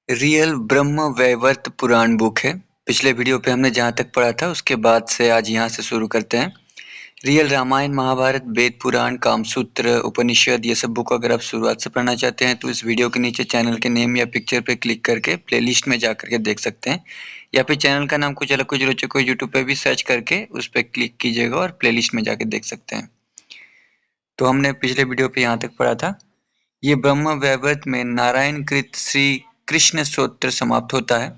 Real ब्रह्म वैवर्त पुराण book है। पिछले video पे हमने जहाँ तक पढ़ा था उसके बाद से आज यहाँ से शुरू करते हैं। रियल रामायण, महाभारत, वेद पुराण, कामसूत्र, उपनिषद, ये सब बुक अगर आप शुरुआत से पढ़ना चाहते हैं तो इस वीडियो के नीचे चैनल के नेम या पिक्चर पे क्लिक करके प्लेलिस्ट में जा करके देख सकते हैं, या फिर चैनल का नाम कुछ अलग कुछ रोचक को यूट्यूब पे भी सर्च करके उस पर क्लिक कीजिएगा और प्लेलिस्ट में जाके देख सकते हैं। तो हमने पिछले वीडियो पे यहाँ तक पढ़ा था। ये ब्रह्म वैवर्त में नारायण कृत श्री कृष्ण स्तोत्र समाप्त होता है।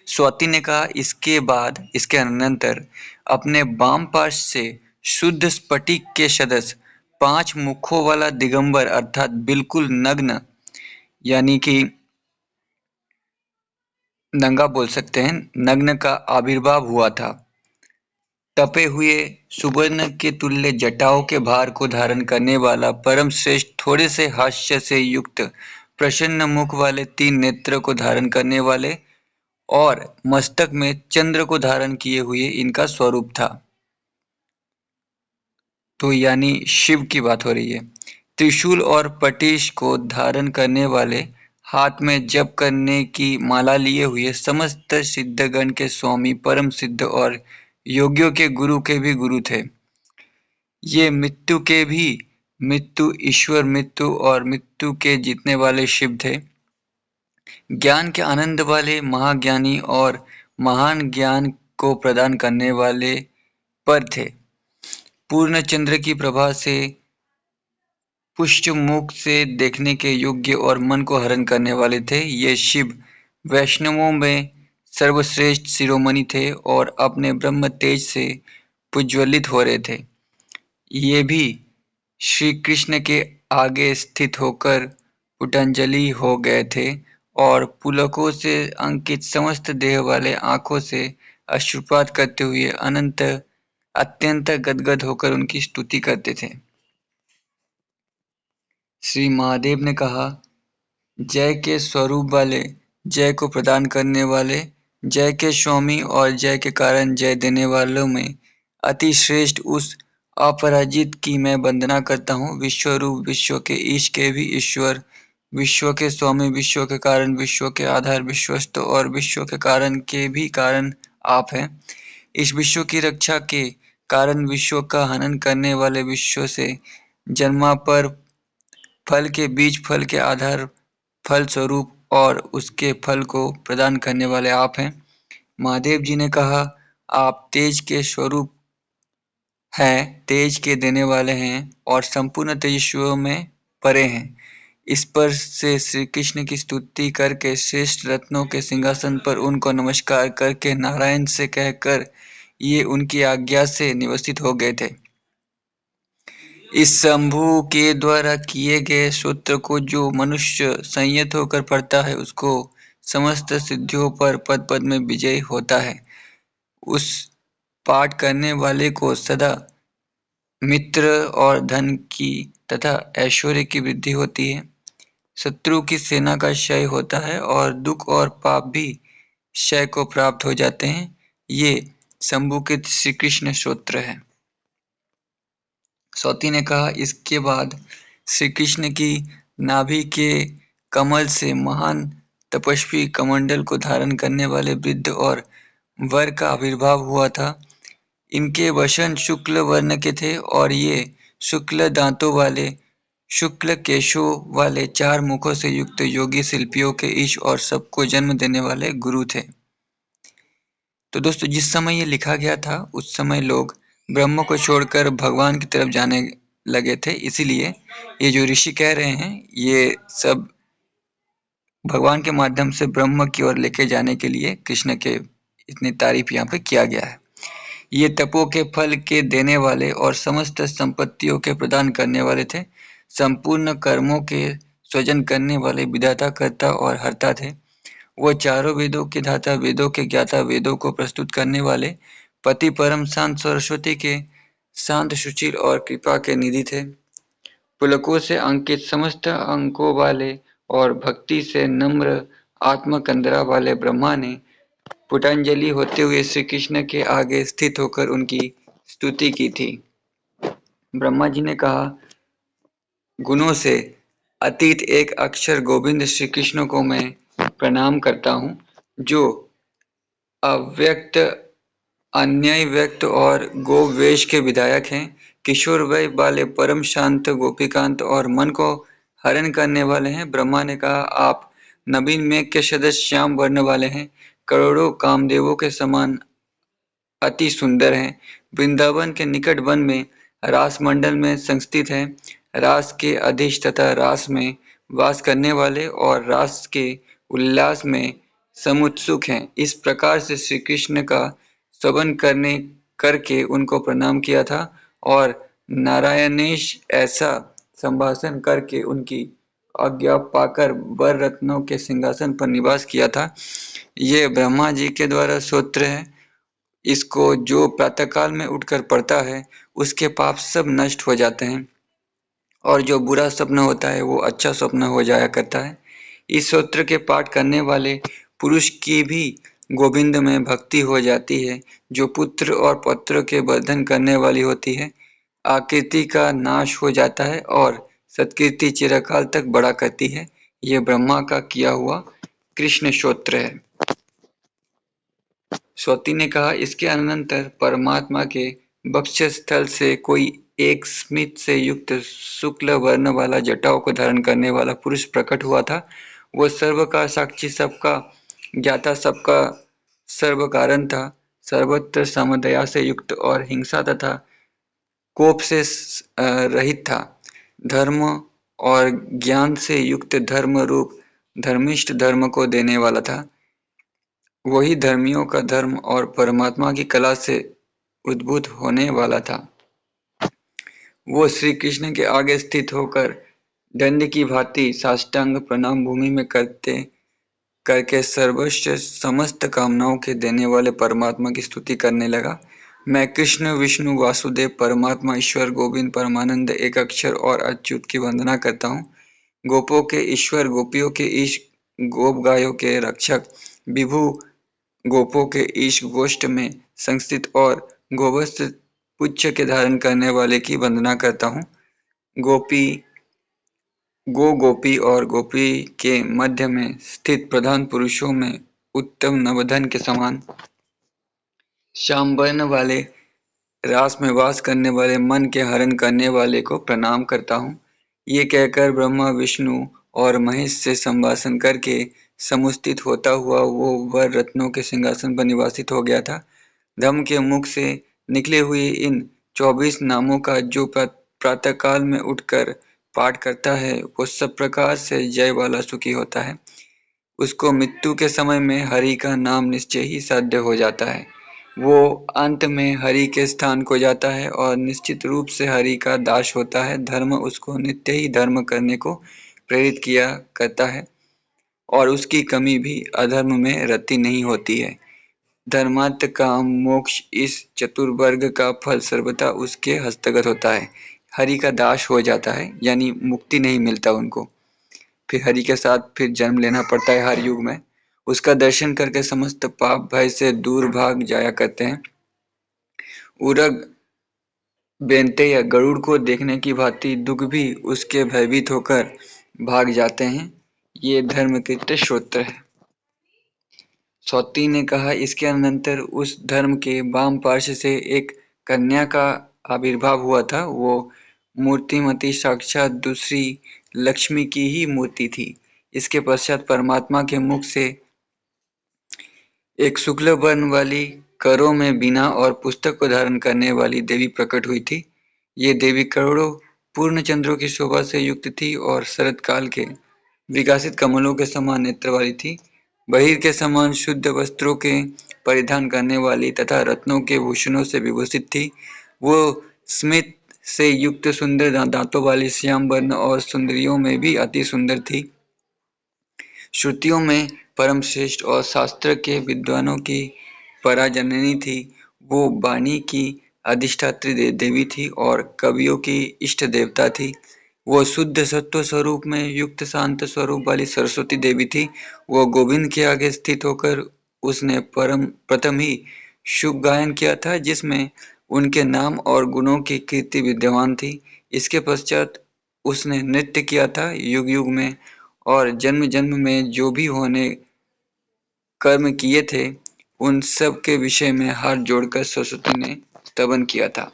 स्वाति ने कहा, इसके अनंतर अपने वाम पार्श्व से शुद्ध स्फटिक के सदस्य 5 मुखों वाला दिगंबर अर्थात बिल्कुल नग्न, यानी कि नंगा बोल सकते हैं, नग्न का आविर्भाव हुआ था। तपे हुए सुवर्ण के तुल्य जटाओं के भार को धारण करने वाला परम श्रेष्ठ, थोड़े से हास्य से युक्त प्रसन्न मुख वाले 3 नेत्र को धारण करने वाले और मस्तक में चंद्र को धारण किए हुए इनका स्वरूप था। तो यानी शिव की बात हो रही है। त्रिशूल और पटीश को धारण करने वाले, हाथ में जप करने की माला लिए हुए, समस्त सिद्धगण के स्वामी, परम सिद्ध और योगियों के गुरु के भी गुरु थे। ये मृत्यु के भी मृत्यु, ईश्वर मृत्यु और मृत्यु के जीतने वाले शिव थे। ज्ञान के आनंद वाले महाज्ञानी और महान ज्ञान को प्रदान करने वाले पर थे। पूर्ण चंद्र की प्रभा से पुष्ट मुख से देखने के योग्य और मन को हरण करने वाले थे। ये शिव वैष्णवों में सर्वश्रेष्ठ शिरोमणि थे और अपने ब्रह्म तेज से प्रज्वलित हो रहे थे। ये भी श्री कृष्ण के आगे स्थित होकर पुष्पांजलि हो गए थे और पुलकों से अंकित समस्त देह वाले आंखों से अश्रुपात करते हुए अत्यंत गदगद होकर उनकी स्तुति करते थे। श्री महादेव ने कहा, जय के स्वरूप वाले, जय को प्रदान करने वाले, जय के स्वामी और जय के कारण जय देने वालों में अति श्रेष्ठ उस अपराजित की मैं वंदना करता हूँ। विश्वरूप, विश्व के ईश के भी ईश्वर, विश्व के स्वामी, विश्व के कारण, विश्व के आधार, विश्वस्त और विश्व के कारण के भी कारण आप हैं। इस विश्व की रक्षा के कारण, विश्व का हनन करने वाले, विश्व से जन्मा पर फल के बीज, फल के आधार, फल स्वरूप और उसके फल को प्रदान करने वाले आप हैं। महादेव जी ने कहा, आप तेज के स्वरूप हैं, तेज के देने वाले हैं और संपूर्ण तेजस्वियों में परे हैं। इस पर से श्री कृष्ण की स्तुति करके श्रेष्ठ रत्नों के सिंहासन पर उनको नमस्कार करके नारायण से कहकर ये उनकी आज्ञा से निवसित हो गए थे। इस शंभु के द्वारा किए गए सूत्र को जो मनुष्य संयत होकर पढ़ता है उसको समस्त सिद्धियों पर पद पद में विजयी होता है। उस पाठ करने वाले को सदा मित्र और धन की तथा ऐश्वर्य की वृद्धि होती है। शत्रु की सेना का क्षय होता है और दुख और पाप भी क्षय को प्राप्त हो जाते हैं। ये शंभु के श्री कृष्ण स्तोत्र है। स्वाति ने कहा, इसके बाद श्री कृष्ण की नाभि के कमल से महान तपस्वी, कमंडल को धारण करने वाले वृद्ध और वर का आविर्भाव हुआ था। इनके वसन शुक्ल वर्ण के थे और ये शुक्ल दांतों वाले, शुक्ल केशों वाले, 4 मुखों से युक्त योगी, शिल्पियों के ईश और सबको जन्म देने वाले गुरु थे। तो दोस्तों, जिस समय ये लिखा गया था उस समय लोग ब्रह्म को छोड़कर भगवान की तरफ जाने लगे थे। इसीलिए ये जो ऋषि कह रहे हैं ये सब भगवान के माध्यम से ब्रह्म की ओर लेके जाने के लिए कृष्ण के इतनी तारीफ यहाँ पे किया गया है। ये तपों के फल के देने वाले और समस्त संपत्तियों के प्रदान करने वाले थे। संपूर्ण कर्मों के सृजन करने वाले विधाता, कर्ता और हर्ता थे। वो चारों वेदों के धाता, वेदों के ज्ञाता, वेदों को प्रस्तुत करने वाले, पति परम शांत सरस्वती के शांत, सुशील और कृपा के निधि थे। पुलकों से अंकित समस्त अंकों वाले और भक्ति से नम्र आत्मकंदरा वाले ब्रह्मा ने पुष्पांजलि होते हुए श्री कृष्ण के आगे स्थित होकर उनकी स्तुति की थी। ब्रह्मा जी ने कहा, गुणों से अतीत एक अक्षर गोविंद श्री कृष्ण को मैं प्रणाम करता हूँ, जो अव्यक्त, अन्याय व्यक्त और गोवेश के विधायक हैं, किशोर वय वाले परम शांत गोपीकांत और मन को हरण करने वाले हैं। ब्रह्मा ने कहा, आप नवीन मेघ के सदृश श्याम वर्ण वाले हैं, करोड़ों कामदेवों के समान अति सुंदर हैं। वृंदावन के निकट वन में रास मंडल में संस्थित हैं। रास के अधीश तथा रास में वास करने वाले और रास के उल्लास में समुत्सुक हैं। इस प्रकार से श्री कृष्ण का स्तवन करके उनको प्रणाम किया था और नारायणेश ऐसा संभाषण करके उनकी आज्ञा पाकर वर रत्नों के सिंहासन पर निवास किया था। ये ब्रह्मा जी के द्वारा स्तोत्र है। इसको जो प्रातःकाल में उठकर पढ़ता है, उसके पाप सब नष्ट हो जाते हैं और जो बुरा स्वप्न होता है वो अच्छा स्वप्न हो जाया करता है। इस स्तोत्र के पाठ करने वाले पुरुष की भी गोविंद में भक्ति हो जाती है, जो पुत्र और पौत्र के वर्धन करने वाली होती है। आकृति का नाश हो जाता है और सत्कीर्ति चिरकाल तक बढ़ा करती है। ये ब्रह्मा का किया हुआ कृष्ण स्तोत्र है। स्वती ने कहा, इसके अनंतर परमात्मा के वक्षस्थल से कोई एक स्मित से युक्त शुक्ल वर्ण वाला जटाओं को धारण करने वाला पुरुष प्रकट हुआ था। वो सर्व का साक्षी, सबका ज्ञाता, सबका सर्व कारण था। सर्वत्र समदया से युक्त और हिंसा तथा कोप से रहित था। धर्म और ज्ञान से युक्त धर्म रूप धर्मिष्ठ धर्म को देने वाला था। वही धर्मियों का धर्म और परमात्मा की कला से उद्भूत होने वाला था। वो श्री कृष्ण के आगे स्थित होकर दंड की भांति साष्टांग प्रणाम भूमि में करके सर्वश्रेष्ठ समस्त कामनाओं के देने वाले परमात्मा की स्तुति करने लगा। मैं कृष्ण, विष्णु, वासुदेव, परमात्मा, ईश्वर, गोविंद, परमानंद, एक अक्षर और अच्युत की वंदना करता हूँ। गोपों के ईश्वर, गोपियों के ईश, गोप गायों के रक्षक, विभु गोपों के ईश गोष्ठ में संस्थित और गोवत्स पुच्छ के धारण करने वाले की वंदना करता हूँ। गोपी और गोपी के मध्य में स्थित प्रधान पुरुषों में उत्तम नवधन के समान श्याम वर्ण वाले, रास में वास करने वाले, मन के हरण करने वाले को प्रणाम करता हूँ। ये कहकर ब्रह्मा, विष्णु और महेश से संभाषण करके समुस्थित होता हुआ वो वर रत्नों के सिंहासन पर निवासित हो गया था। धम्म के मुख से निकले हुए इन 24 नामों का जो प्रातःकाल में उठकर पाठ करता है, वो सब प्रकार से जय वाला सुखी होता है। उसको मृत्यु के समय में हरि का नाम निश्चय ही साध्य हो जाता है। वो अंत में हरि के स्थान को जाता है और निश्चित रूप से हरि का दास होता है। धर्म उसको नित्य ही धर्म करने को प्रेरित किया करता है और उसकी कमी भी अधर्म में रति नहीं होती है। धर्मार्थ काम मोक्ष, इस चतुर्वर्ग का फल सर्वथा उसके हस्तगत होता है। हरि का दास हो जाता है, यानी मुक्ति नहीं मिलता उनको, फिर हरि के साथ फिर जन्म लेना पड़ता है हर युग में। उसका दर्शन करके समस्त पाप भय से दूर भाग जाया करते हैं। उरग बेनते या गरुड़ को देखने की भांति दुख भी उसके भयभीत होकर भाग जाते हैं। ये धर्मकृत्य स्तोत्र है। सौती ने कहा, इसके अनंतर उस धर्म के वाम पार्श्व से एक कन्या का आविर्भाव हुआ था। वो मूर्तिमती साक्षात दूसरी लक्ष्मी की ही मूर्ति थी। इसके पश्चात परमात्मा के मुख से एक शुक्ल वर्ण वाली, करों में वीणा और पुस्तक को धारण करने वाली देवी प्रकट हुई थी। ये देवी करोड़ों पूर्ण चंद्रों की शोभा से युक्त थी और शरद काल के विकसित कमलों के समान नेत्र वाली थी। बहिर के समान शुद्ध वस्त्रों के परिधान करने वाली तथा रत्नों के भूषणों से विभूषित थी। वो स्मित से युक्त सुंदर दांतों वाली, श्याम वर्ण और सुंदरियों में भी अति सुंदर थी। श्रुतियों में परम श्रेष्ठ और शास्त्र के विद्वानों की पराजननी थी। वो वाणी की अधिष्ठात्री देवी थी और कवियों की इष्ट देवता थी। वो शुद्ध सत्व स्वरूप में युक्त शांत स्वरूप वाली सरस्वती देवी थी। वो गोविंद के आगे स्थित होकर उसने प्रथम ही शुभ गायन किया था, जिसमें उनके नाम और गुणों की कीर्ति विद्यमान थी। इसके पश्चात उसने नृत्य किया था युग युग में और जन्म जन्म में जो भी होने कर्म किए थे, उन सब के विषय में हाथ जोड़कर सरस्वती ने स्तवन किया था।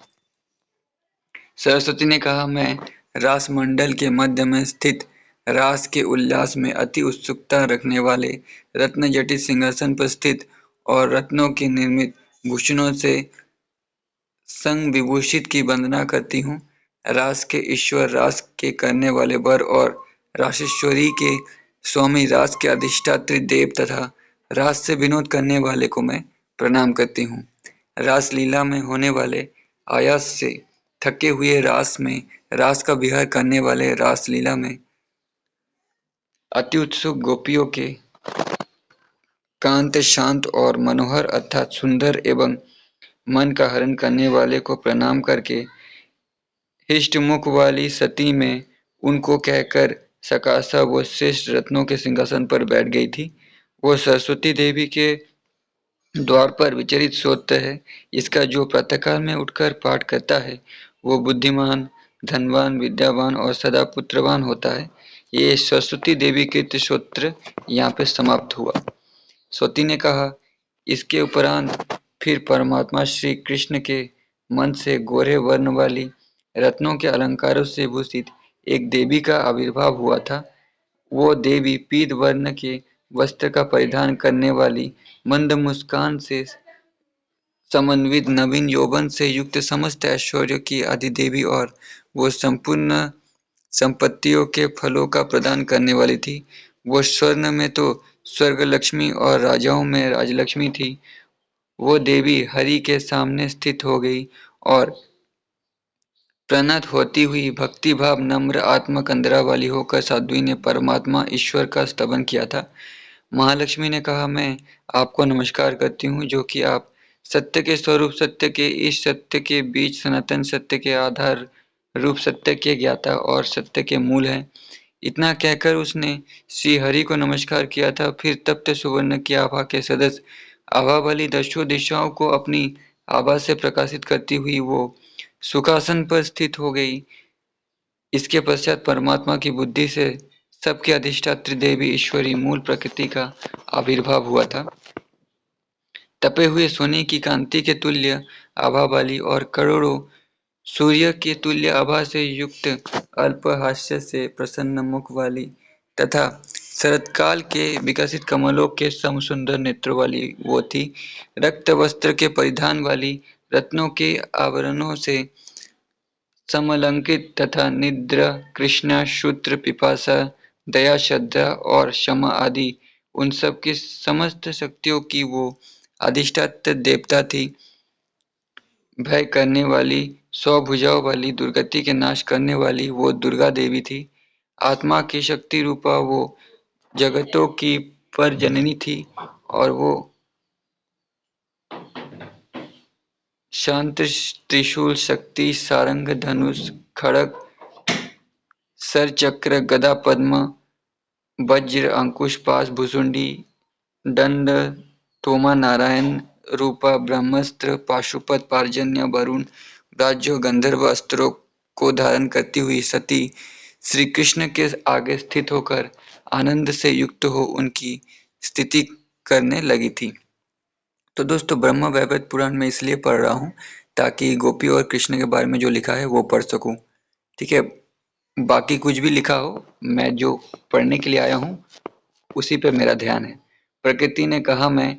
सरस्वती ने कहा, मैं रासमंडल के मध्य में स्थित रास के उल्लास में अति उत्सुकता रखने वाले रत्न जटित सिंहासन पर स्थित और रत्नों के निर्मित भूषणों से संग विभूषित की वंदना करती हूँ। रास के ईश्वर, रास के करने वाले वर और रासेश्वरी के स्वामी, रास के अधिष्ठात्री देव तथा रास से विनोद करने वाले को मैं प्रणाम करती हूँ। रास लीला में होने वाले आयास से थके हुए रास में रास का विहार करने वाले, रास लीला में अति उत्सुक गोपियों के कांत, शांत और मनोहर अर्थात सुंदर एवं मन का हरण करने वाले को प्रणाम करके हिष्ट मुख वाली सती में उनको कहकर सकाशा वो श्रेष्ठ रत्नों के सिंहासन पर बैठ गई थी। वो सरस्वती देवी के द्वार पर विचरित स्तोत्र है। इसका जो प्रातःकाल में उठकर पाठ करता है, वो बुद्धिमान, धनवान, विद्यावान और सदा पुत्रवान होता है। ये सरस्वती देवी के स्तोत्र यहाँ पे समाप्त हुआ। सती ने कहा, इसके उपरांत फिर परमात्मा श्री कृष्ण के मन से गोरे वर्ण वाली रत्नों के अलंकारों से भूषित एक देवी का आविर्भाव हुआ था। वो देवी पीत वर्ण के वस्त्र का परिधान करने वाली, मंद मुस्कान से समन्वित, नवीन यौवन से युक्त, समस्त ऐश्वर्यों की आदिदेवी और वो संपूर्ण संपत्तियों के फलों का प्रदान करने वाली थी। वो स्वर्ण में तो स्वर्ग लक्ष्मी और राजाओं में राजलक्ष्मी थी। वो देवी हरि के सामने स्थित हो गई और प्रणत होती हुई भक्ति भाव नम्र आत्मा कंदरा वाली होकर साध्वी ने परमात्मा ईश्वर का स्तवन किया था। महालक्ष्मी ने कहा, मैं आपको नमस्कार करती हूँ जो कि आप सत्य के स्वरूप, सत्य के इस सत्य के बीच, सनातन सत्य के आधार रूप, सत्य के ज्ञाता और सत्य के मूल हैं। इतना कहकर उसने श्री हरि को नमस्कार किया था। फिर तप्त सुवर्ण की आभा के सदस्य आभा वाली दसों दिशाओं को अपनी आभा से प्रकाशित करती हुई वो सुखासन पर स्थित हो गई। इसके पश्चात परमात्मा की बुद्धि से सबके अधिष्ठात्री देवी ईश्वरी मूल प्रकृति का आविर्भाव हुआ था। तपे हुए सोने की कांति के तुल्य आभा वाली और करोड़ों सूर्य के तुल्य आभा से युक्त, अल्प हास्य से प्रसन्न मुख वाली तथा शरतकाल के विकसित कमलों के सम सुंदर नेत्रों वाली वो थी। रक्त वस्त्र के परिधान वाली, रत्नों के आवरणों से समलंकित तथा निद्रा, कृष्णा, शूद्र, पिपासा, दया, श्रद्धा और क्षमा आदि उन सब की समस्त शक्तियों की वो अधिष्ठात्र देवता थी। भय करने वाली, 100 भुजाओं वाली, दुर्गति के नाश करने वाली वो दुर्गा देवी थी। आत्मा की शक्ति रूपा वो जगतों की पर जननी थी और वो शांत, त्रिशूल, शक्ति, सारंग, धनुष, खड़ग, सर, चक्र, गदा, पद्म, वज्र, अंकुश, पाश, भुसुंडी, दंड, तोमा, नारायण रूपा, ब्रह्मास्त्र, पाशुपत, पार्जन्य, वरुण, राज्य, गंधर्व अस्त्रों को धारण करती हुई सती श्री कृष्ण के आगे स्थित होकर आनंद से युक्त हो उनकी स्तुति करने लगी थी। तो दोस्तों, ब्रह्म वैवर्त पुराण में इसलिए पढ़ रहा हूँ ताकि गोपी और कृष्ण के बारे में जो लिखा है वो पढ़ सकूं। ठीक है, बाकी कुछ भी लिखा हो, मैं जो पढ़ने के लिए आया हूँ उसी पे मेरा ध्यान है। प्रकृति ने कहा, मैं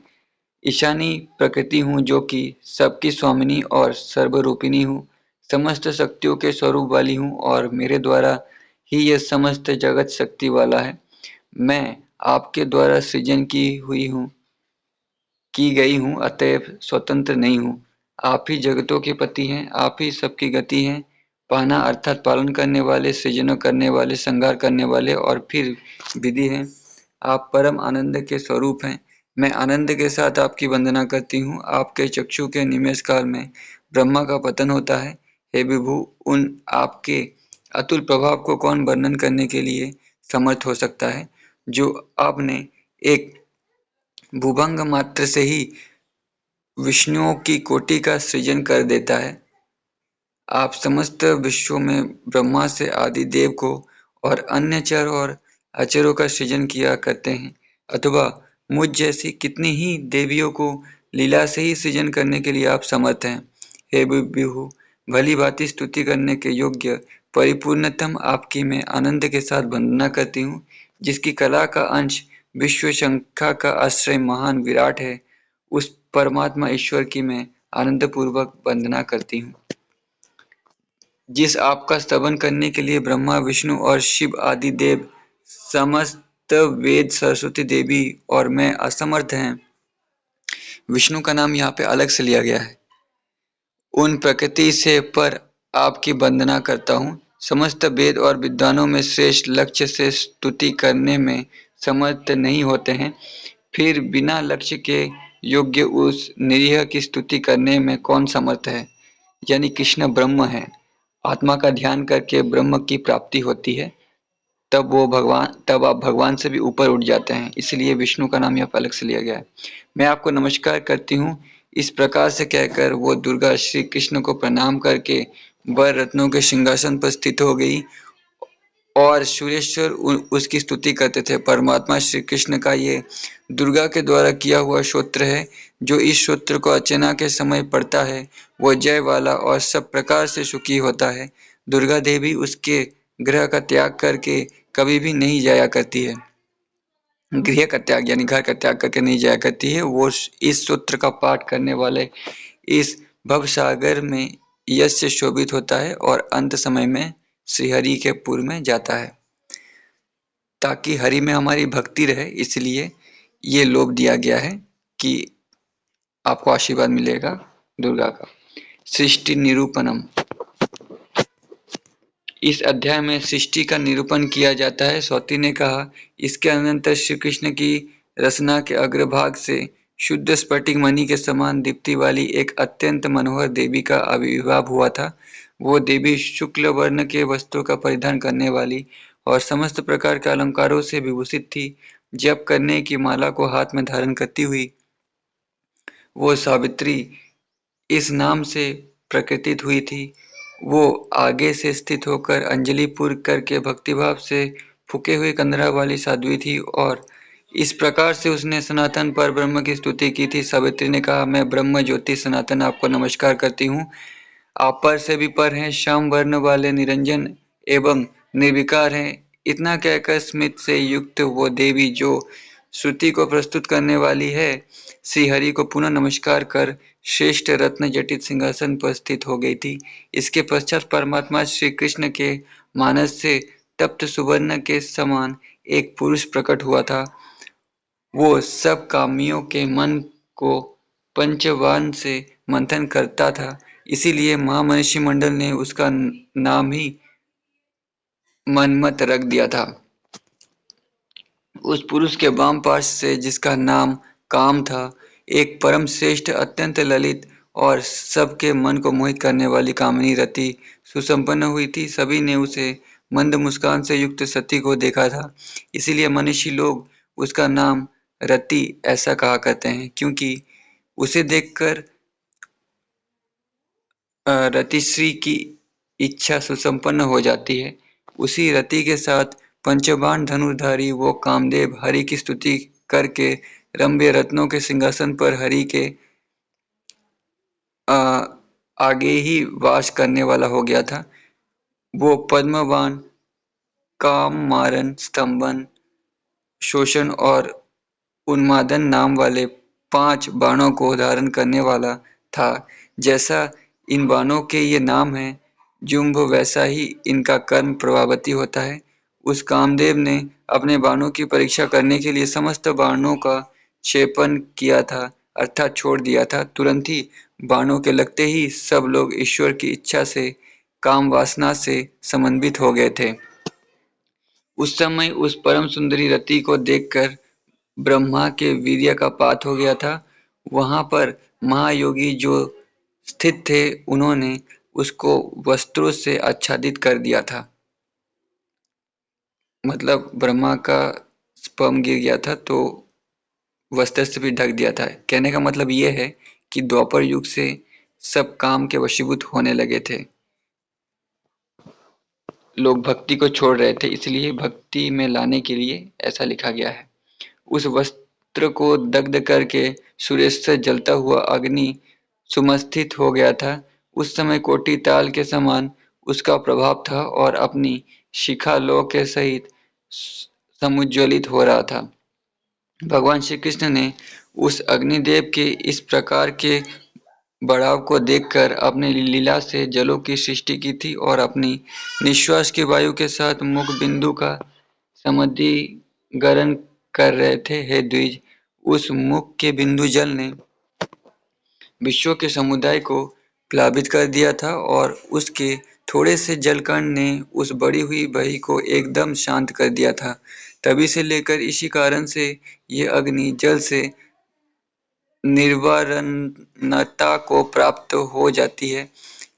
ईशानी प्रकृति हूँ जो कि सबकी स्वामिनी और सर्वरूपिणी हूँ, समस्त शक्तियों के स्वरूप वाली हूँ और मेरे द्वारा ही यह समस्त जगत शक्ति वाला है। मैं आपके द्वारा सृजन की गई हूँ, अतएव स्वतंत्र नहीं हूँ। आप ही जगतों के पति हैं, आप ही सबकी गति हैं। पाना अर्थात पालन करने वाले, सृजन करने वाले, संहार करने वाले और फिर विधि हैं। आप परम आनंद के स्वरूप हैं। मैं आनंद के साथ आपकी वंदना करती हूँ। आपके चक्षु के निमेष काल में ब्रह्मा का पतन होता है। हे विभु, उन आपके अतुल प्रभाव को कौन वर्णन करने के लिए समर्थ हो सकता है, जो आपने एक भूभंग मात्र से ही विष्णुओं की कोटि का सृजन कर देता है। आप समस्त विश्वों में ब्रह्मा से आदि देव को और अन्य चर और अचरों का सृजन किया करते हैं, अथवा मुझ जैसी कितनी ही देवियों को लीला से ही सृजन करने के लिए आप समर्थ हैं। हे विभु, भली भांति स्तुति करने के योग्य परिपूर्णतम आपकी मैं आनंद के साथ वंदना करती हूँ, जिसकी कला का अंश विश्व शंखा का आश्रय महान विराट है, उस परमात्मा ईश्वर की मैं आनंद पूर्वक वंदना करती हूँ, जिस आपका स्तवन करने के लिए ब्रह्मा विष्णु और शिव आदि देव, समस्त वेद, सरस्वती देवी और मैं असमर्थ हैं। विष्णु का नाम यहाँ पे अलग से लिया गया है। उन प्रकृति से पर आपकी वंदना करता हूँ। समस्त वेद और विद्वानों में श्रेष्ठ लक्ष्य से स्तुति करने में समर्थ नहीं होते हैं, फिर बिना लक्ष्य के योग्य उस निरीह की स्तुति करने में कौन समर्थ है? यानी कृष्ण ब्रह्म है। आत्मा का ध्यान करके ब्रह्म की प्राप्ति होती है, तब आप भगवान से भी ऊपर उठ जाते हैं। इसलिए विष्णु का नाम यहाँ पर अलग से लिया गया है। मैं आपको नमस्कार करती हूँ। इस प्रकार से कहकर वो दुर्गा श्री कृष्ण को प्रणाम करके वर रत्नों के सिंहासन पर स्थित हो गई और सुरेश्वर उसकी स्तुति करते थे। परमात्मा श्री कृष्ण का ये दुर्गा के द्वारा किया हुआ स्तोत्र है। जो इस स्तोत्र को अर्चना के समय पढ़ता है, वो जय वाला और सब प्रकार से सुखी होता है। दुर्गा देवी उसके ग्रह का त्याग करके कभी भी नहीं जाया करती है। गृह का त्याग यानी घर का त्याग करके नहीं जाया करती है। वो इस सूत्र का पाठ करने वाले इस भवसागर में यश से शोभित होता है और अंत समय में श्रीहरि के पुर में जाता है। ताकि हरि में हमारी भक्ति रहे, इसलिए ये लोभ दिया गया है कि आपको आशीर्वाद मिलेगा दुर्गा का। सृष्टि निरूपणम। इस अध्याय में सृष्टि का निरूपण किया जाता है। स्वाति ने कहा, इसके अनंतर श्री कृष्ण की रचना के अग्रभाग से शुद्ध स्फटिक मणि के समान दीप्ति वाली एक अत्यंत मनोहर देवी का आविर्भाव हुआ था। वो देवी शुक्ल वर्ण के वस्त्रों का परिधान करने वाली और समस्त प्रकार के अलंकारों से विभूषित थी। जप करने की माला को हाथ में धारण करती हुई वो सावित्री इस नाम से प्रकृतित हुई थी। वो आगे से स्थित होकर अंजलि पूर्व करके भक्तिभाव से फूके हुए कंधरा वाली साध्वी थी और इस प्रकार से उसने सनातन पर ब्रह्म की स्तुति की थी। सावित्री ने कहा, मैं ब्रह्म ज्योति सनातन आपको नमस्कार करती हूँ। आप पर से भी पर हैं, श्याम वर्ण वाले निरंजन एवं निर्विकार हैं। इतना कहकर स्मित से युक्त वो देवी जो श्रुति को प्रस्तुत करने वाली है, श्री हरि को पुनः नमस्कार कर श्रेष्ठ रत्न जटित सिंहासन पर स्थित हो गई थी। इसके पश्चात परमात्मा श्री कृष्ण के मानस से तप्त सुवर्ण के समान एक पुरुष प्रकट हुआ था। वो सब कामियों के मन को पंचवान से मंथन करता था। इसीलिए महामनीषी मंडल ने उसका नाम ही मनमत रख दिया था। उस पुरुष के वाम पार्श्व से, जिसका नाम काम था, एक परम श्रेष्ठ अत्यंत ललित और सबके मन को मोहित करने वाली कामिनी रति सुसंपन्न हुई थी। सभी ने उसे मंद मुस्कान से युक्त सती को देखा था। इसीलिए मनीषी लोग उसका नाम रति ऐसा कहा करते हैं, क्योंकि उसे देखकर रतिश्री की इच्छा सुसंपन्न हो जाती है। उसी रति के साथ पंचबाण धनुर्धारी वो कामदेव हरि की स्तुति करके रम्य रत्नों के सिंहासन पर हरि के आगे ही वास करने वाला हो गया था। वो पद्मबाण, काम मारन, स्तंभन, शोषण और उन्मादन नाम वाले 5 बाणों को धारण करने वाला था। जैसा इन बाणों के ये नाम हैं, जुम्भ, वैसा ही इनका कर्म प्रभावती होता है। उस कामदेव ने अपने बाणों की परीक्षा करने के लिए समस्त बाणों का क्षेपण किया था, अर्थात छोड़ दिया था। तुरंत ही बाणों के लगते ही सब लोग ईश्वर की इच्छा से, काम वासना से समन्वित हो गए थे। उस समय उस परम सुंदरी रति को देखकर ब्रह्मा के वीर्य का पात हो गया था। वहां पर महायोगी जो स्थित थे, उन्होंने उसको वस्त्रों से आच्छादित कर दिया था। मतलब ब्रह्मा का स्पर्म गिर गया था तो वस्त्र से भी ढक दिया था। कहने का मतलब ये है कि द्वापर युग से सब काम के वशीभूत होने लगे थे। लोग भक्ति को छोड़ रहे थे, इसलिए भक्ति में लाने के लिए ऐसा लिखा गया है। उस पुत्र को दग्ध करके सूर्यास्त जलता हुआ अग्नि सुमस्थित हो गया था, उस समय कोटि ताल के समान उसका प्रभाव था और अपनी शिखा लौ के सहित समुज्ज्वलित हो रहा था। भगवान श्री कृष्ण ने उस अग्निदेव के इस प्रकार के बढ़ाव को देखकर अपने लीला से जलों की सृष्टि की थी और अपनी निश्वास की वायु के साथ मुख बिंदु का समुद्रीकरण कर रहे थे। हे द्विज, उस मुख के बिंदु जल ने विश्व के समुदाय को प्लावित कर दिया था और उसके थोड़े से जलकण ने उस बढ़ी हुई बही को एकदम शांत कर दिया था। तभी से लेकर इसी कारण से ये अग्नि जल से निर्वाणता को प्राप्त हो जाती है।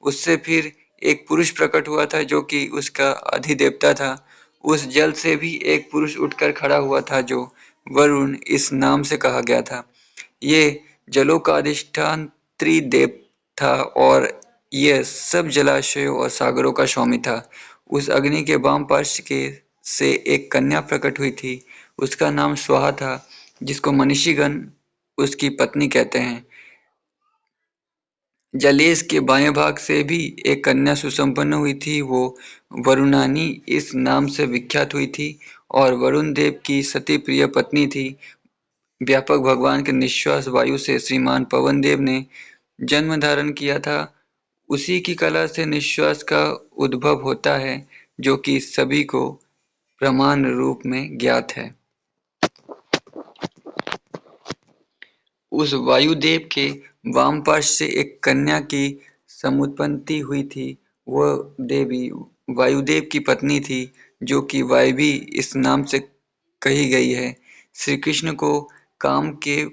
उससे फिर एक पुरुष प्रकट हुआ था जो कि उसका अधिदेवता था। उस जल से भी एक पुरुष उठकर खड़ा हुआ था जो वरुण इस नाम से कहा गया था। ये जलों का अधिष्ठान त्रिदेव था और यह सब जलाशयों और सागरों का स्वामी था। उस अग्नि के वाम पार्श्व के से एक कन्या प्रकट हुई थी। उसका नाम स्वाहा था, जिसको मनीषीगण उसकी पत्नी कहते हैं। जलेश के बाएं भाग से भी एक कन्या सुसंपन्न हुई थी। वो वरुणानी इस नाम से विख्यात हुई थी और वरुण देव की सती प्रिय पत्नी थी। व्यापक भगवान के निश्वास वायु से श्रीमान पवन देव ने जन्म धारण किया था। उसी की कला से निश्वास का उद्भव होता है, जो कि सभी को प्रमाण रूप में ज्ञात है। उस वायुदेव के वाम पार्श्व से एक कन्या की समुत्पत्ति हुई थी। वह देवी वायुदेव की पत्नी थी, जो कि वायवी इस नाम से कही गई है। श्री कृष्ण को काम के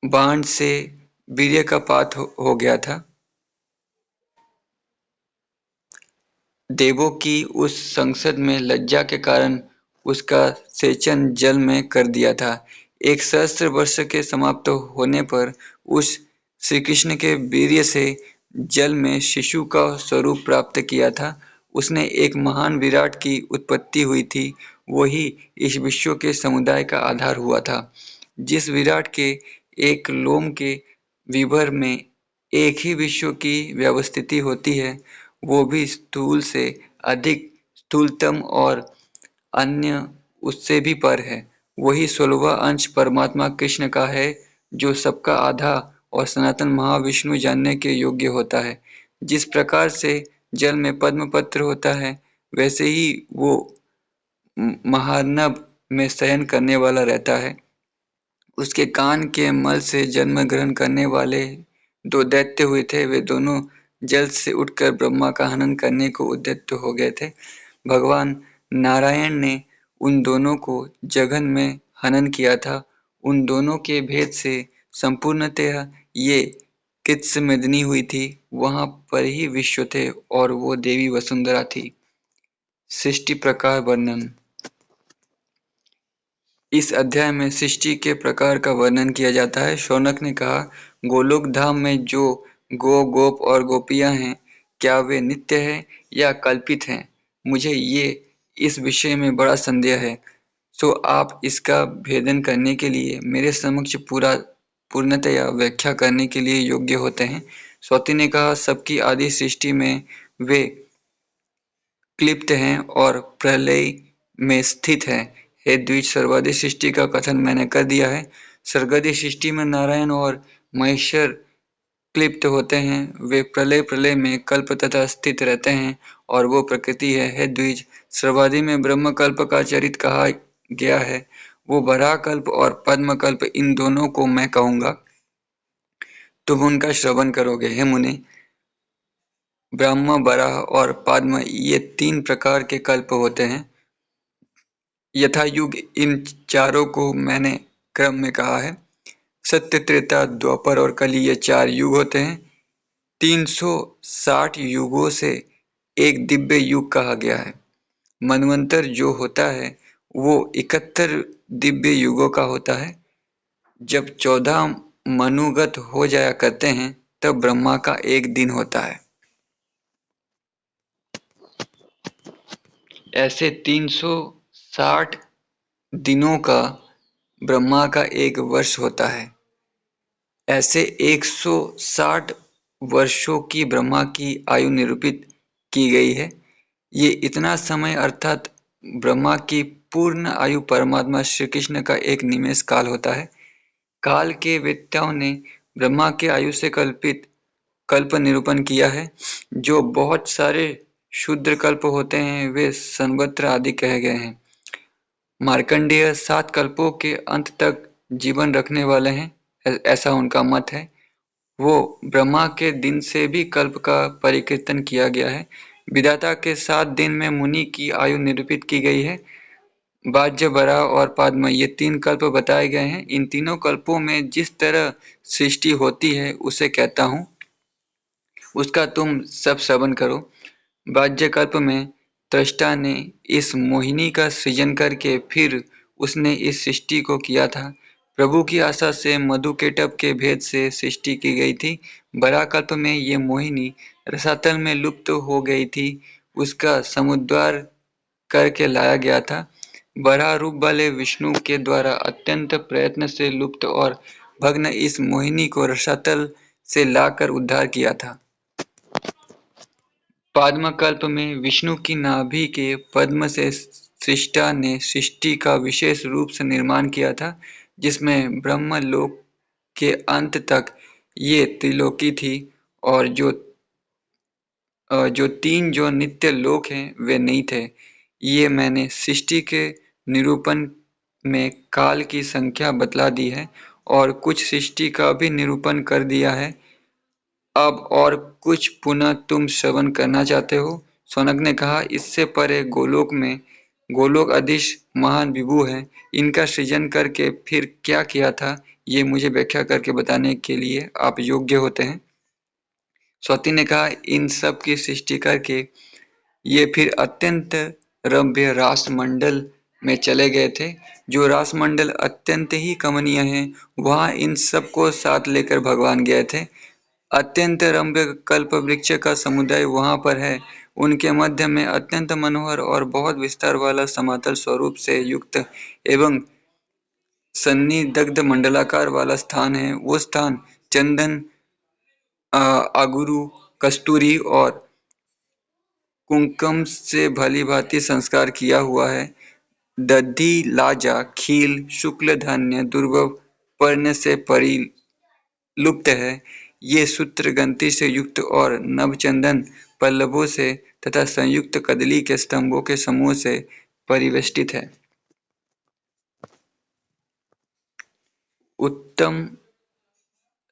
बाण से वीर्य का पात हो गया था। देवों की उस संसद में लज्जा के कारण उसका सेचन जल में कर दिया था। एक सहस्त्र वर्ष के समाप्त होने पर उस श्री कृष्ण के वीर्य से जल में शिशु का स्वरूप प्राप्त किया था। उसने एक महान विराट की उत्पत्ति हुई थी। वही इस विश्व के समुदाय का आधार हुआ था। जिस विराट के एक लोम के विभर में एक ही विश्व की व्यवस्थिति होती है, वो भी स्थूल से अधिक स्थूलतम और अन्य उससे भी पर है। वही 16वां अंश परमात्मा कृष्ण का है, जो सबका आधा और सनातन महाविष्णु जानने के योग्य होता है। जिस प्रकार से जल में पद्म पत्र होता है, वैसे ही वो महानभ में शयन करने वाला रहता है। उसके कान के मल से जन्म ग्रहण करने वाले दो दैत्य हुए थे। वे दोनों जल से उठकर ब्रह्मा का हनन करने को उद्यत हो गए थे। भगवान नारायण ने उन दोनों को जघन में हनन किया था। उन दोनों के भेद से संपूर्णतः ये कित्स मेदिनी हुई थी। वहां पर ही विश्व थे और वो देवी वसुंधरा थी। सृष्टि प्रकार वर्णन। इस अध्याय में सृष्टि के प्रकार का वर्णन किया जाता है। शौनक ने कहा, गोलोक धाम में जो गोप और गोपियां हैं, क्या वे नित्य हैं या कल्पित हैं? मुझे ये इस विषय में बड़ा संदेह है। सो आप इसका भेदन करने के लिए मेरे समक्ष पूर्णतया व्याख्या करने के लिए योग्य होते हैं। स्वती ने कहा, सबकी आदि सृष्टि में वे क्लिप्त हैं और प्रलय में स्थित हैं। हे द्विज, सर्वादि सृष्टि का कथन मैंने कर दिया है। सर्गादि सृष्टि में नारायण और महेश्वर क्लिप्त होते हैं। वे प्रलय में कल्प तथा स्थित रहते हैं और वो प्रकृति है। हे द्विज, सर्वादि में ब्रह्म कल्प का चरित कहा गया है। वो वराह कल्प और पद्म कल्प, इन दोनों को मैं कहूंगा, तुम उनका श्रवण करोगे। हे मुनि, ब्रह्म, वराह और पद्म ये 3 प्रकार के कल्प होते हैं। यथा युग इन चारों को मैंने क्रम में कहा है। सत्य, त्रेता, द्वापर और कली ये 4 युग होते हैं। 360 युगों से एक दिव्य युग कहा गया है। मनवंतर जो होता है वो 71 दिव्य युगों का होता है। जब 14 मनुगत हो जाया करते हैं, तब ब्रह्मा का एक दिन होता है। ऐसे 360 दिनों का ब्रह्मा का एक वर्ष होता है। ऐसे 160 वर्षों की ब्रह्मा की आयु निरूपित की गई है। ये इतना समय अर्थात ब्रह्मा की पूर्ण आयु परमात्मा श्री कृष्ण का एक निमेष काल होता है। काल के वेत्ताओं ने ब्रह्मा के आयु से कल्प निरूपण किया है। जो बहुत सारे शूद्र कल्प होते हैं वे संवत्सर आदि कहे गए हैं। मार्कंडेय 7 कल्पों के अंत तक जीवन रखने वाले हैं, ऐसा उनका मत है। वो ब्रह्मा के दिन से भी कल्प का परिकीर्तन किया गया है। विधाता के 7 दिन में मुनि की आयु निरूपित की गई है। वाज्य, वराह और पाद्म ये 3 कल्प बताए गए हैं। इन तीनों कल्पों में जिस तरह सृष्टि होती है उसे कहता हूँ, उसका तुम सब श्रवण करो। वाज्यकल्प में त्वष्टा ने इस मोहिनी का सृजन करके फिर उसने इस सृष्टि को किया था। प्रभु की आशा से मधुकेटभ के भेद से सृष्टि की गई थी। वराहकल्प में ये मोहिनी रसातल में लुप्त हो गई थी, उसका समुद्धार करके लाया गया था। वराह रूप वाले विष्णु के द्वारा अत्यंत प्रयत्न से लुप्त और भग्न इस मोहिनी को रसातल से लाकर उद्धार किया था। पद्मकल्प में विष्णु की नाभि के पद्म से सृष्टा ने सृष्टि का विशेष रूप से निर्माण किया था, जिसमें ब्रह्मलोक के अंत तक ये त्रिलोकी थी और जो 3 जो नित्य लोक हैं वे नहीं थे। ये मैंने सृष्टि के निरूपण में काल की संख्या बतला दी है और कुछ सृष्टि का भी निरूपण कर दिया है। अब और कुछ पुनः तुम श्रवण करना चाहते हो? शौनक ने कहा, इससे परे गोलोक अधीश महान विभु हैं। इनका सृजन करके फिर क्या किया था, ये मुझे व्याख्या करके बताने के लिए आप योग्य होते हैं। स्वती ने कहा, इन सब की सृष्टि करके ये फिर अत्यंत रम्य रासमंडल में चले गए थे। जो रासमंडल अत्यंत ही कमनीय है, वहां इन सब को साथ लेकर भगवान गए थे। अत्यंत रम्य कल्प वृक्ष का समुदाय वहां पर है। उनके मध्य में अत्यंत मनोहर और बहुत विस्तार वाला समातल स्वरूप से युक्त एवं सन्निदग्ध मंडलाकार वाला स्थान है। वो स्थान चंदन, अगुरु, कस्तूरी और कुंकुम से भली भांति संस्कार किया हुआ है। दधि, लाजा, खील, शुक्ल धान्य दुर्लभ पर्ण से परिलुप्त है। ये सूत्र ग्रंथि से युक्त और नवचंदन पल्लवों से तथा संयुक्त कदली के स्तंभों के समूह से परिवेष्टित है। उत्तम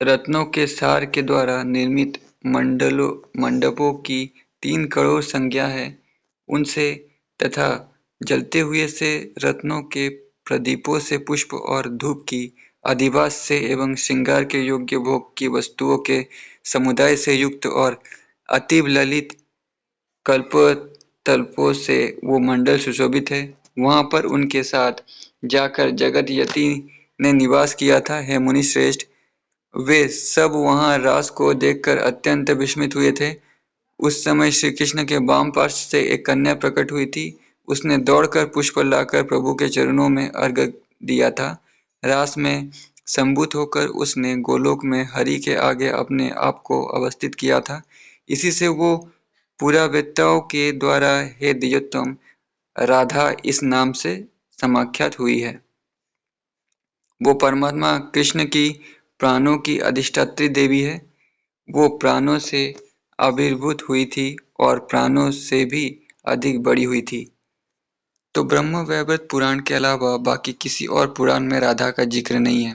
रत्नों के सार के द्वारा निर्मित मंडपों की 3 करोड़ संख्या है। उनसे तथा जलते हुए से रत्नों के प्रदीपों से, पुष्प और धूप की अधिवास से एवं श्रृंगार के योग्य भोग की वस्तुओं के समुदाय से युक्त और अतीव ललित कल्पतल्पों से वो मंडल सुशोभित है। वहां पर उनके साथ जाकर जगत यति ने निवास किया था। हे मुनि श्रेष्ठ, वे सब वहां रास को देखकर अत्यंत विस्मित हुए थे। उस समय श्री कृष्ण के वाम पार्श्व से एक कन्या प्रकट हुई थी। उसने दौड़कर पुष्प लाकर प्रभु के चरणों में अर्घ्य दिया था। रास में संभूत होकर उसने गोलोक में हरि के आगे अपने आप को अवस्थित किया था। इसी से वो पुरावेत्ताओं के द्वारा हे द्विजोत्तम राधा इस नाम से समाख्यात हुई है। वो परमात्मा कृष्ण की प्राणों की अधिष्ठात्री देवी है। वो प्राणों से आविर्भूत हुई थी और प्राणों से भी अधिक बड़ी हुई थी। तो ब्रह्म वैवर्त पुराण के अलावा बाकी किसी और पुराण में राधा का जिक्र नहीं है।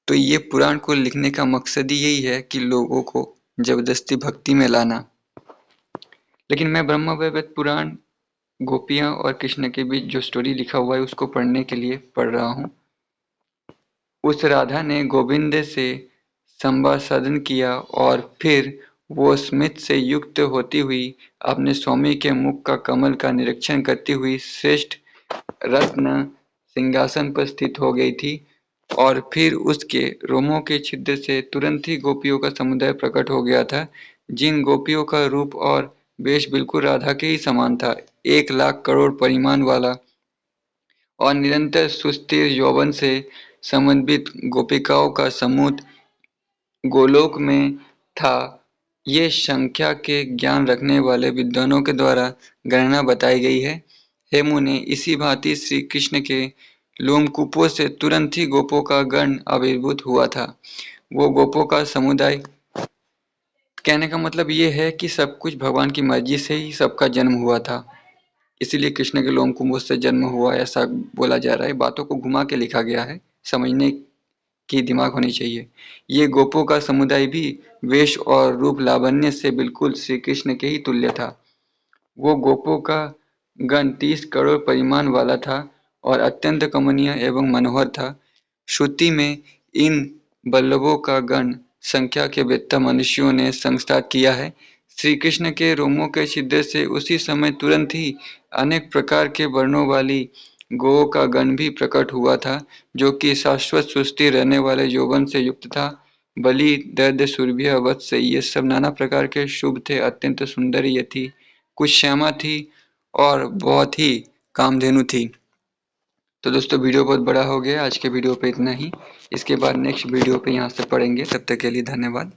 तो ये पुराण को लिखने का मकसद ही यही है कि लोगों को जबरदस्ती भक्ति में लाना। लेकिन मैं ब्रह्म वैवर्त पुराण गोपियां और कृष्ण के बीच जो स्टोरी लिखा हुआ है उसको पढ़ने के लिए पढ़ रहा हूँ। उस राधा ने गोविंद से संवाद साधन किया और फिर वो स्मित से युक्त होती हुई अपने स्वामी के मुख का कमल का निरीक्षण करती हुई श्रेष्ठ रत्न सिंहासन पर स्थित हो गई थी। और फिर उसके रोमों के छिद्र से तुरंत ही गोपियों का समुदाय प्रकट हो गया था, जिन गोपियों का रूप और वेश बिल्कुल राधा के ही समान था। 1 लाख करोड़ परिमाण वाला और निरंतर सुस्थिर यौवन से संबंधित गोपिकाओं का समूह गोलोक में था। ये संख्या के ज्ञान रखने वाले विद्वानों के द्वारा गणना बताई गई है। हे मुने, इसी भांति श्री कृष्ण के लोमकूपों से तुरंत ही गोपों का गण आविर्भूत हुआ था। वो गोपों का समुदाय, कहने का मतलब ये है कि सब कुछ भगवान की मर्जी से ही सबका जन्म हुआ था, इसीलिए कृष्ण के लोमकूपों से जन्म हुआ ऐसा बोला जा रहा है। बातों को घुमा के लिखा गया है, समझने की दिमाग होनी चाहिए। ये गोपों का समुदाय भी वेश और रूप लावण्य से बिल्कुल श्री कृष्ण के ही तुल्य था। वो गोपों का गण 30 करोड़ परिमाण वाला था और अत्यंत कमनीय एवं मनोहर था। श्रुति में इन बल्लभों का गण संख्या के वेत्ता मनुष्यों ने संस्कार किया है। श्री कृष्ण के रोमों के छिद्र से उसी समय तुरंत ही अनेक प्रकार के वर्णों वाली गौओं का गण भी प्रकट हुआ था, जो कि शाश्वत सुस्थिर रहने वाले यौवन से युक्त था। बलि, दर्द, सुरभिया, वत्स, ये सब नाना प्रकार के शुभ थे। अत्यंत सुंदर ये थी, कुछ श्यामा थी और बहुत ही कामधेनु थी। तो दोस्तों, वीडियो बहुत बड़ा हो गया, आज के वीडियो पे इतना ही। इसके बाद नेक्स्ट वीडियो पे यहाँ से पढ़ेंगे। तब तक के लिए धन्यवाद।